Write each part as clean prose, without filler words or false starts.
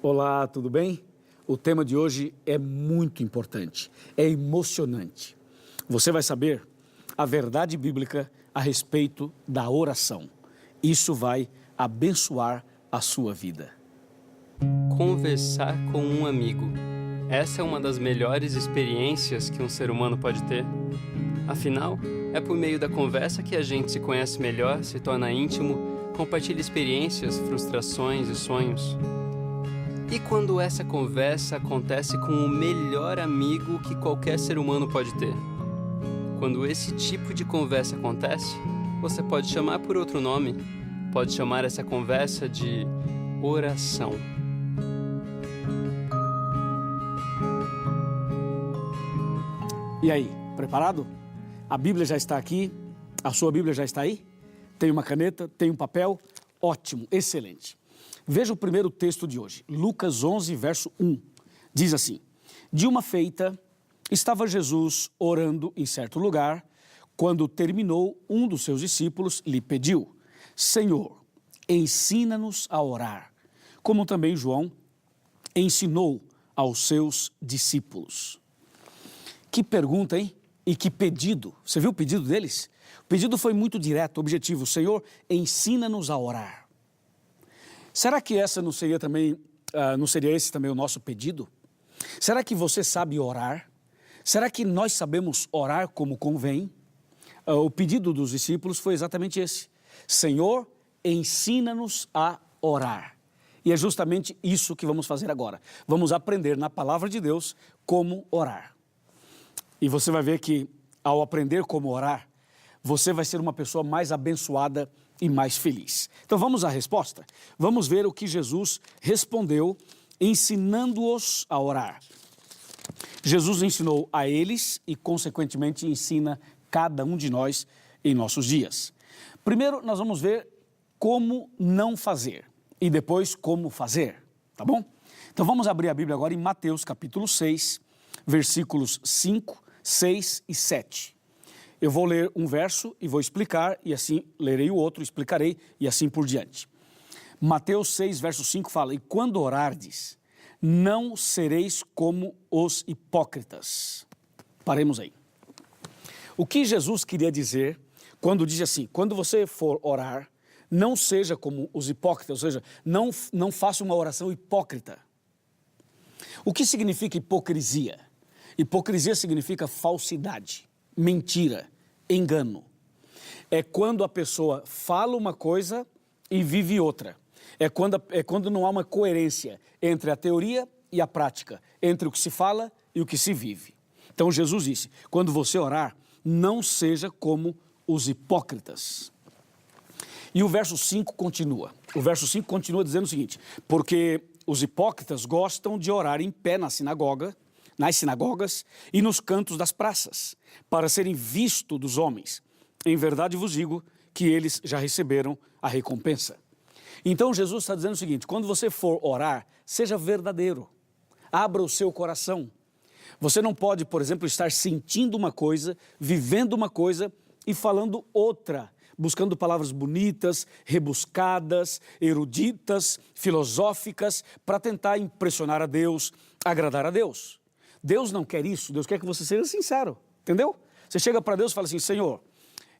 Olá, tudo bem? O tema de hoje é muito importante, é emocionante. Você vai saber a verdade bíblica a respeito da oração. Isso vai abençoar a sua vida. Conversar com um amigo. Essa é uma das melhores experiências que um ser humano pode ter. Afinal, é por meio da conversa que a gente se conhece melhor, se torna íntimo, compartilha experiências, frustrações e sonhos. E quando essa conversa acontece com o melhor amigo que qualquer ser humano pode ter? Quando esse tipo de conversa acontece, você pode chamar por outro nome, pode chamar essa conversa de oração. E aí, preparado? A Bíblia já está aqui? A sua Bíblia já está aí? Tem uma caneta? Tem um papel? Ótimo, excelente. Veja o primeiro texto de hoje, Lucas 11, verso 1. Diz assim: De uma feita, estava Jesus orando em certo lugar, quando terminou, um dos seus discípulos lhe pediu: Senhor, ensina-nos a orar, como também João ensinou aos seus discípulos. Que pergunta, hein? E que pedido. Você viu o pedido deles? O pedido foi muito direto, objetivo. Senhor, ensina-nos a orar. Será que essa não seria esse também o nosso pedido? Será que você sabe orar? Será que nós sabemos orar como convém? O pedido dos discípulos foi exatamente esse. Senhor, ensina-nos a orar. E é justamente isso que vamos fazer agora. Vamos aprender na palavra de Deus como orar. E você vai ver que ao aprender como orar, você vai ser uma pessoa mais abençoada e mais feliz. Então vamos à resposta? Vamos ver o que Jesus respondeu, ensinando-os a orar. Jesus ensinou a eles e, consequentemente, ensina cada um de nós em nossos dias. Primeiro, nós vamos ver como não fazer e depois como fazer, tá bom? Então vamos abrir a Bíblia agora em Mateus capítulo 6, versículos 5, 6 e 7. Eu vou ler um verso e vou explicar, e assim lerei o outro, explicarei, e assim por diante. Mateus 6, verso 5 fala: E quando orardes, não sereis como os hipócritas. Paremos aí. O que Jesus queria dizer quando diz assim: quando você for orar, não seja como os hipócritas, ou seja, não faça uma oração hipócrita. O que significa hipocrisia? Hipocrisia significa falsidade, mentira, engano. É quando a pessoa fala uma coisa e vive outra. É quando não há uma coerência entre a teoria e a prática, entre o que se fala e o que se vive. Então Jesus disse: quando você orar, não seja como os hipócritas. E o verso 5 continua. O verso 5 continua dizendo o seguinte: porque os hipócritas gostam de orar em pé nas sinagogas e nos cantos das praças, para serem vistos dos homens. Em verdade vos digo que eles já receberam a recompensa. Então Jesus está dizendo o seguinte: quando você for orar, seja verdadeiro, abra o seu coração. Você não pode, por exemplo, estar sentindo uma coisa, vivendo uma coisa e falando outra, buscando palavras bonitas, rebuscadas, eruditas, filosóficas, para tentar impressionar a Deus, agradar a Deus. Deus não quer isso, Deus quer que você seja sincero, entendeu? Você chega para Deus e fala assim: Senhor,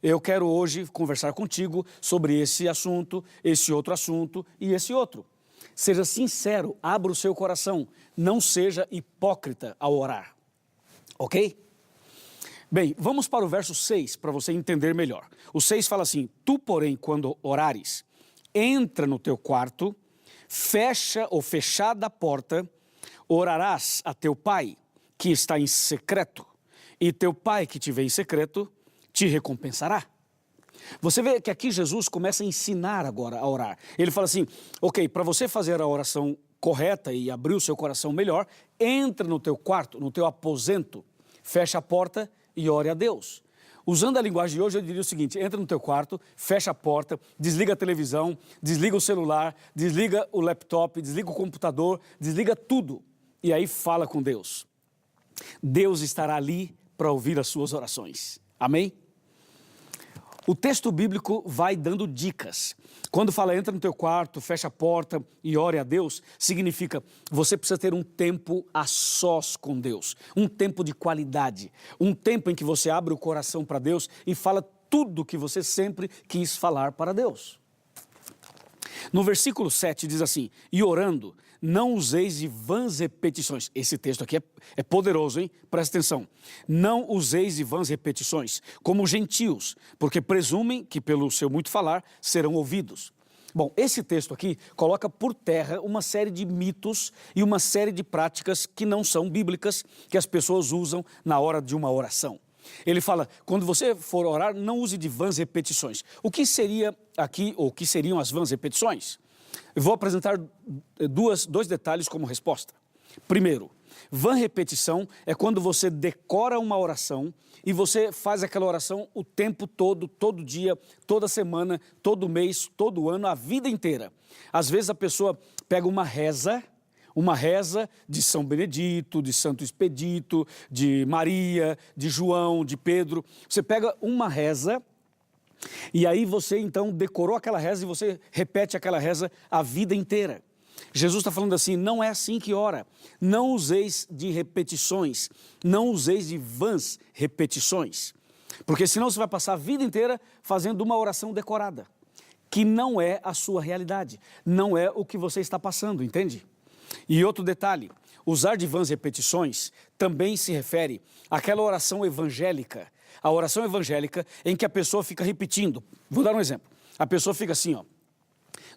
eu quero hoje conversar contigo sobre esse assunto, esse outro assunto e esse outro. Seja sincero, abra o seu coração, não seja hipócrita ao orar, ok? Bem, vamos para o verso 6 para você entender melhor. O 6 fala assim: Tu, porém, quando orares, entra no teu quarto, fecha ou fechada a porta, orarás a teu pai, que está em secreto, e teu pai que te vê em secreto, te recompensará. Você vê que aqui Jesus começa a ensinar agora a orar. Ele fala assim: ok, para você fazer a oração correta e abrir o seu coração melhor, entra no teu quarto, no teu aposento, fecha a porta e ore a Deus. Usando a linguagem de hoje, eu diria o seguinte: entra no teu quarto, fecha a porta, desliga a televisão, desliga o celular, desliga o laptop, desliga o computador, desliga tudo. E aí fala com Deus. Deus estará ali para ouvir as suas orações. Amém? O texto bíblico vai dando dicas. Quando fala entra no teu quarto, fecha a porta e ore a Deus, significa você precisa ter um tempo a sós com Deus, um tempo de qualidade, um tempo em que você abre o coração para Deus e fala tudo que você sempre quis falar para Deus. No versículo 7 diz assim, e orando, não useis de vãs repetições. Esse texto aqui é poderoso, hein? Presta atenção. Não useis de vãs repetições, como gentios, porque presumem que pelo seu muito falar serão ouvidos. Bom, esse texto aqui coloca por terra uma série de mitos e uma série de práticas que não são bíblicas, que as pessoas usam na hora de uma oração. Ele fala, quando você for orar, não use de vãs repetições. O que seria aqui, ou o que seriam as vãs repetições? Eu vou apresentar dois detalhes como resposta. Primeiro, vã repetição é quando você decora uma oração e você faz aquela oração o tempo todo, todo dia, toda semana, todo mês, todo ano, a vida inteira. Às vezes a pessoa pega uma reza de São Benedito, de Santo Expedito, de Maria, de João, de Pedro. Você pega uma reza e aí você então decorou aquela reza e você repete aquela reza a vida inteira. Jesus está falando assim, não é assim que ora. Não useis de repetições, não useis de vãs repetições. Porque senão você vai passar a vida inteira fazendo uma oração decorada, que não é a sua realidade, não é o que você está passando, entende? E outro detalhe, usar de vãs repetições também se refere àquela oração evangélica, a oração evangélica em que a pessoa fica repetindo. Vou dar um exemplo. A pessoa fica assim, ó.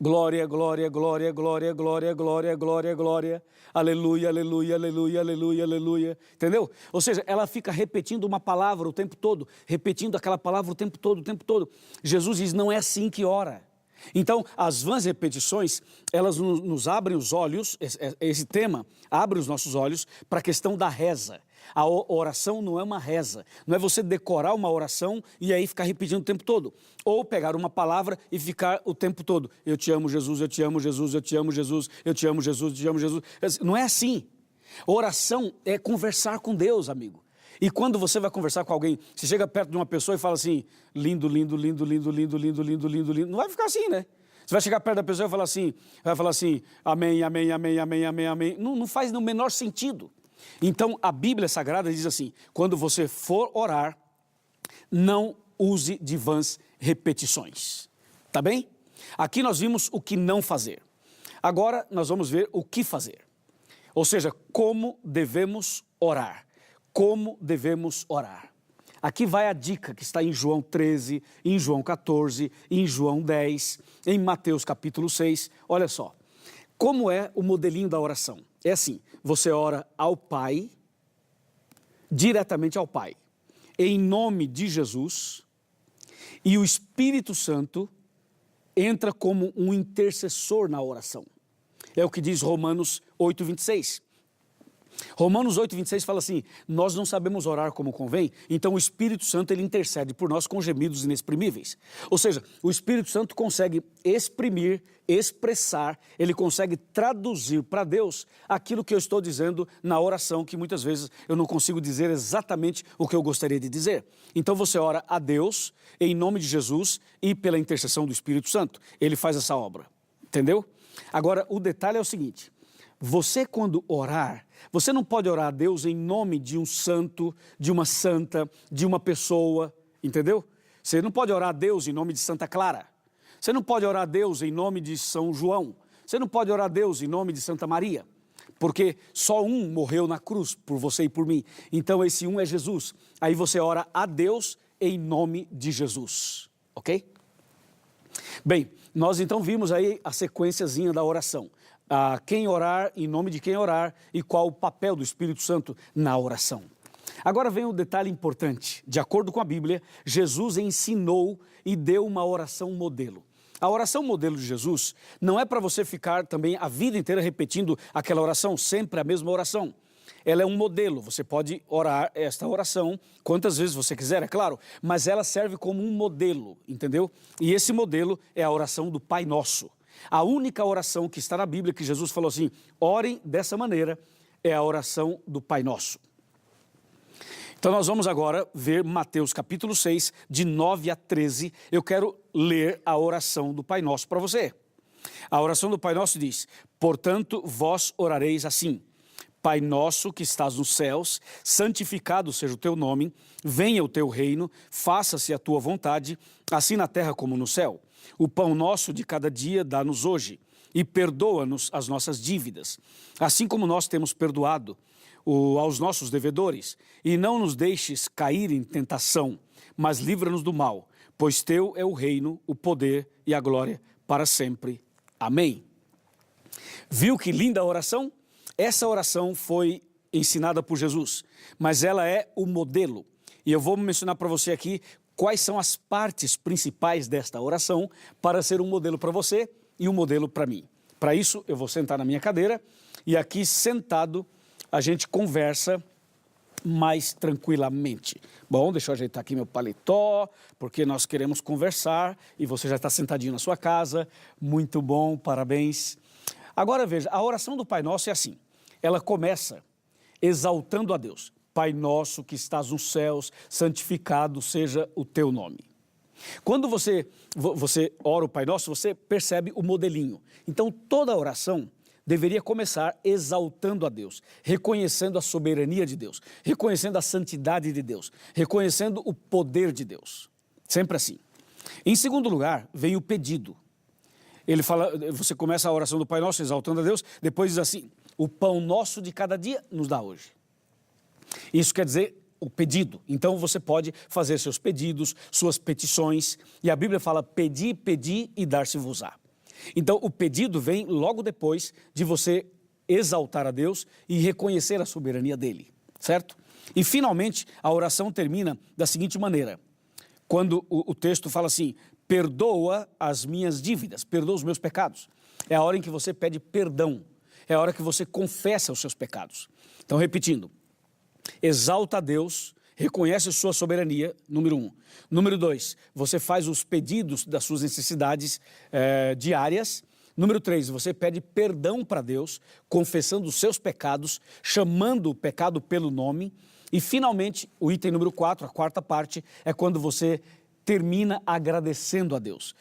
Glória, glória, glória, glória, glória, glória, glória, glória, aleluia, aleluia, aleluia, aleluia, aleluia. Entendeu? Ou seja, ela fica repetindo uma palavra o tempo todo, repetindo aquela palavra o tempo todo, o tempo todo. Jesus diz, não é assim que ora. Então, as vãs repetições, elas nos abrem os olhos, esse tema abre os nossos olhos para a questão da reza. A oração não é uma reza, não é você decorar uma oração e aí ficar repetindo o tempo todo. Ou pegar uma palavra e ficar o tempo todo. Eu te amo, Jesus, eu te amo, Jesus, eu te amo, Jesus, eu te amo, Jesus, eu te amo, Jesus. Não é assim. Oração é conversar com Deus, amigo. E quando você vai conversar com alguém, você chega perto de uma pessoa e fala assim, lindo, lindo, lindo, lindo, lindo, lindo, lindo, lindo, lindo. Não vai ficar assim, né? Você vai chegar perto da pessoa e vai falar assim, amém, amém, amém, amém, amém, amém. Não faz no menor sentido. Então, a Bíblia Sagrada diz assim, quando você for orar, não use de vãs repetições. Tá bem? Aqui nós vimos o que não fazer. Agora nós vamos ver o que fazer. Ou seja, como devemos orar. Como devemos orar. Aqui vai a dica que está em João 13, em João 14, em João 10, em Mateus capítulo 6. Olha só, como é o modelinho da oração? É assim, você ora ao Pai, diretamente ao Pai, em nome de Jesus, e o Espírito Santo entra como um intercessor na oração. É o que diz Romanos 8, 26. Romanos 8, 26 fala assim, nós não sabemos orar como convém, então o Espírito Santo ele intercede por nós com gemidos inexprimíveis. Ou seja, o Espírito Santo consegue exprimir, expressar, ele consegue traduzir para Deus aquilo que eu estou dizendo na oração, que muitas vezes eu não consigo dizer exatamente o que eu gostaria de dizer. Então você ora a Deus em nome de Jesus e pela intercessão do Espírito Santo. Ele faz essa obra, entendeu? Agora, o detalhe é o seguinte, você quando orar, você não pode orar a Deus em nome de um santo, de uma santa, de uma pessoa, entendeu? Você não pode orar a Deus em nome de Santa Clara. Você não pode orar a Deus em nome de São João. Você não pode orar a Deus em nome de Santa Maria. Porque só um morreu na cruz por você e por mim. Então esse um é Jesus. Aí você ora a Deus em nome de Jesus. Ok? Bem, nós então vimos aí a sequenciazinha da oração. Quem orar, em nome de quem orar e qual o papel do Espírito Santo na oração. Agora vem um detalhe importante. De acordo com a Bíblia, Jesus ensinou e deu uma oração modelo. A oração modelo de Jesus não é para você ficar também a vida inteira repetindo aquela oração, sempre a mesma oração. Ela é um modelo, você pode orar esta oração quantas vezes você quiser, é claro, mas ela serve como um modelo, entendeu? E esse modelo é a oração do Pai Nosso. A única oração que está na Bíblia que Jesus falou assim, orem dessa maneira, é a oração do Pai Nosso. Então nós vamos agora ver Mateus capítulo 6, de 9 a 13. Eu quero ler a oração do Pai Nosso para você. A oração do Pai Nosso diz: portanto, vós orareis assim: Pai nosso que estás nos céus, santificado seja o teu nome, venha o teu reino, faça-se a tua vontade, assim na terra como no céu. O pão nosso de cada dia dá-nos hoje, e perdoa-nos as nossas dívidas, assim como nós temos perdoado aos nossos devedores. E não nos deixes cair em tentação, mas livra-nos do mal, pois teu é o reino, o poder e a glória para sempre. Amém. Viu que linda oração? Essa oração foi ensinada por Jesus, mas ela é o modelo. E eu vou mencionar para você aqui quais são as partes principais desta oração para ser um modelo para você e um modelo para mim. Para isso, eu vou sentar na minha cadeira e aqui sentado a gente conversa mais tranquilamente. Bom, deixa eu ajeitar aqui meu paletó, porque nós queremos conversar e você já está sentadinho na sua casa. Muito bom, parabéns. Agora veja, a oração do Pai Nosso é assim. Ela começa exaltando a Deus. Pai nosso que estás nos céus, santificado seja o teu nome. Quando você ora o Pai Nosso, você percebe o modelinho. Então toda oração deveria começar exaltando a Deus, reconhecendo a soberania de Deus, reconhecendo a santidade de Deus, reconhecendo o poder de Deus. Sempre assim. Em segundo lugar, vem o pedido. Ele fala, você começa a oração do Pai Nosso exaltando a Deus, depois diz assim: o pão nosso de cada dia nos dá hoje. Isso quer dizer o pedido. Então você pode fazer seus pedidos, suas petições, e a Bíblia fala: pedi, pedi e dar-se-vos-á. Então o pedido vem logo depois de você exaltar a Deus e reconhecer a soberania dele, certo? E finalmente a oração termina da seguinte maneira, quando o texto fala assim: perdoa as minhas dívidas, perdoa os meus pecados. É a hora em que você pede perdão, é a hora que você confessa os seus pecados. Então repetindo, exalta a Deus, reconhece sua soberania, número 1. Número 2, você faz os pedidos das suas necessidades diárias. Número 3, você pede perdão para Deus, confessando os seus pecados, chamando o pecado pelo nome. E finalmente, o item número 4, a quarta parte, é quando você termina agradecendo a Deus.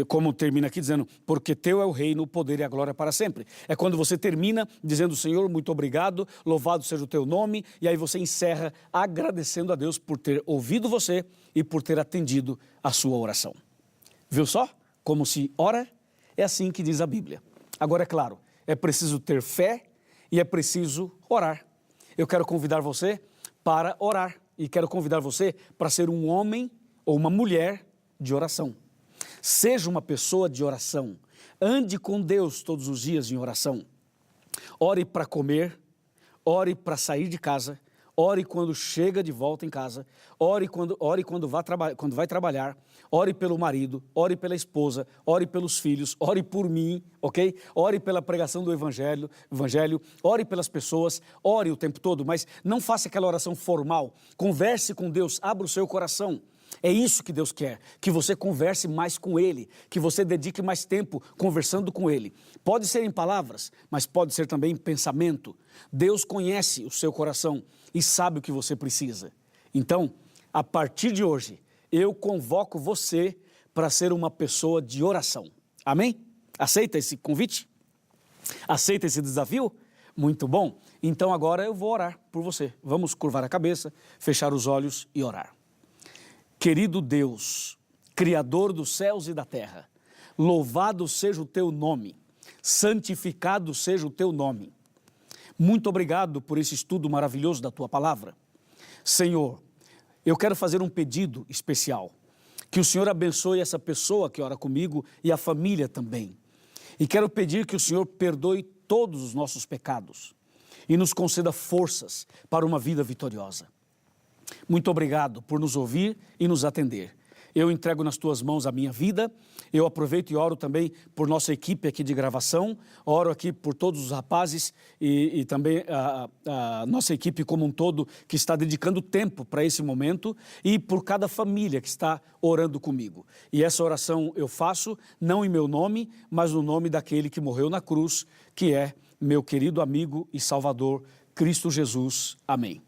Como termina aqui dizendo, porque teu é o reino, o poder e a glória para sempre. É quando você termina dizendo: Senhor, muito obrigado, louvado seja o teu nome, e aí você encerra agradecendo a Deus por ter ouvido você e por ter atendido a sua oração. Viu só como se ora? É assim que diz a Bíblia. Agora, é claro, é preciso ter fé e é preciso orar. Eu quero convidar você para orar e quero convidar você para ser um homem ou uma mulher de oração. Seja uma pessoa de oração. Ande com Deus todos os dias em oração. Ore para comer, ore para sair de casa, ore quando chega de volta em casa, ore quando vai trabalhar, ore pelo marido, ore pela esposa, ore pelos filhos, ore por mim, ok? Ore pela pregação do evangelho, ore pelas pessoas, ore o tempo todo, mas não faça aquela oração formal. Converse com Deus, abra o seu coração. É isso que Deus quer, que você converse mais com Ele, que você dedique mais tempo conversando com Ele. Pode ser em palavras, mas pode ser também em pensamento. Deus conhece o seu coração e sabe o que você precisa. Então, a partir de hoje, eu convoco você para ser uma pessoa de oração. Amém? Aceita esse convite? Aceita esse desafio? Muito bom. Então agora eu vou orar por você. Vamos curvar a cabeça, fechar os olhos e orar. Querido Deus, Criador dos céus e da terra, louvado seja o teu nome, santificado seja o teu nome. Muito obrigado por esse estudo maravilhoso da tua palavra. Senhor, eu quero fazer um pedido especial, que o Senhor abençoe essa pessoa que ora comigo e a família também. E quero pedir que o Senhor perdoe todos os nossos pecados e nos conceda forças para uma vida vitoriosa. Muito obrigado por nos ouvir e nos atender. Eu entrego nas tuas mãos a minha vida, eu aproveito e oro também por nossa equipe aqui de gravação, oro aqui por todos os rapazes e também a nossa equipe como um todo que está dedicando tempo para esse momento e por cada família que está orando comigo. E essa oração eu faço não em meu nome, mas no nome daquele que morreu na cruz, que é meu querido amigo e Salvador, Cristo Jesus. Amém.